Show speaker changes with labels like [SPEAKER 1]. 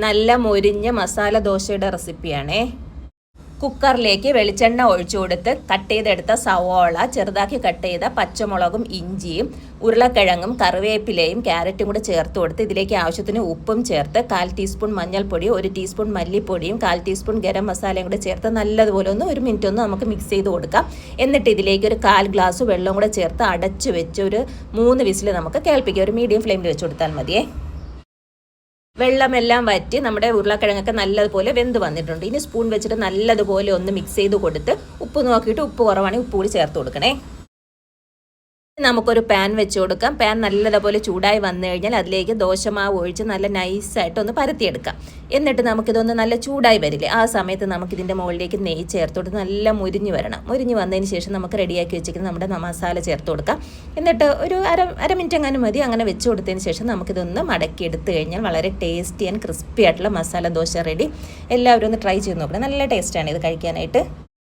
[SPEAKER 1] നല്ല മൊരിഞ്ഞ മസാല ദോശയുടെ റെസിപ്പിയാണേ. കുക്കറിലേക്ക് വെളിച്ചെണ്ണ ഒഴിച്ചു കൊടുത്ത് കട്ട് ചെയ്തെടുത്ത സവോള, ചെറുതാക്കി കട്ട് ചെയ്ത പച്ചമുളകും ഇഞ്ചിയും ഉരുളക്കിഴങ്ങും കറിവേപ്പിലയും ക്യാരറ്റും കൂടെ ചേർത്ത് കൊടുത്ത് ഇതിലേക്ക് ആവശ്യത്തിന് ഉപ്പും ചേർത്ത് 1/4 ടീസ്പൂൺ മഞ്ഞൾപ്പൊടി, 1 ടീസ്പൂൺ മല്ലിപ്പൊടിയും 1/4 ടീസ്പൂൺ ഗരം മസാലയും കൂടെ ചേർത്ത് നല്ലതുപോലെ ഒരു മിനിറ്റ് നമുക്ക് മിക്സ് ചെയ്ത് കൊടുക്കാം. എന്നിട്ട് ഇതിലേക്ക് ഒരു 1/4 ഗ്ലാസ് വെള്ളം കൂടെ ചേർത്ത് അടച്ചു വെച്ച് ഒരു 3 വിസിൽ നമുക്ക് കേൾപ്പിക്കാം. ഒരു മീഡിയം ഫ്ലെയിമിൽ വെച്ച് കൊടുത്താൽ മതിയേ. വെള്ളമെല്ലാം വറ്റി നമ്മുടെ ഉരുളക്കിഴങ്ങൊക്കെ നല്ലതുപോലെ വെന്ത് വന്നിട്ടുണ്ട്. ഇനി സ്പൂൺ വെച്ചിട്ട് നല്ലതുപോലെ ഒന്ന് മിക്സ് ചെയ്ത് കൊടുത്ത് ഉപ്പ് നോക്കിയിട്ട് ഉപ്പ് കുറവാണെങ്കിൽ ഉപ്പ് കൂടി ചേർത്ത് കൊടുക്കണേ. നമുക്കൊരു പാൻ വെച്ച് കൊടുക്കാം. പാൻ നല്ലതുപോലെ ചൂടായി വന്നു കഴിഞ്ഞാൽ അതിലേക്ക് ദോശമാവ് ഒഴിച്ച് നല്ല നൈസായിട്ട് ഒന്ന് പരത്തിയെടുക്കാം. എന്നിട്ട് നമുക്കിതൊന്ന് നല്ല ചൂടായി വരില്ലേ, ആ സമയത്ത് നമുക്കിതിൻ്റെ മുകളിലേക്ക് നെയ്യ് ചേർത്ത് കൊടുത്ത് നല്ല മുരിഞ്ഞ് വരണം. മുരിഞ്ഞ് വന്നതിന് ശേഷം നമുക്ക് റെഡിയാക്കി വെച്ചിരിക്കുന്ന നമ്മുടെ മസാല ചേർത്ത് കൊടുക്കാം. എന്നിട്ട് ഒരു അര മിനിറ്റ് എങ്ങാനും മതി. അങ്ങനെ വെച്ച് കൊടുത്തതിന് ശേഷം നമുക്കിതൊന്ന് മടക്കി എടുത്തു കഴിഞ്ഞാൽ വളരെ ടേസ്റ്റി ആൻഡ് ക്രിസ്പി ആയിട്ടുള്ള മസാല ദോശ റെഡി. എല്ലാവരും ഒന്ന് ട്രൈ ചെയ്ത് നോക്കണം. നല്ല ടേസ്റ്റാണ് ഇത് കഴിക്കാനായിട്ട്.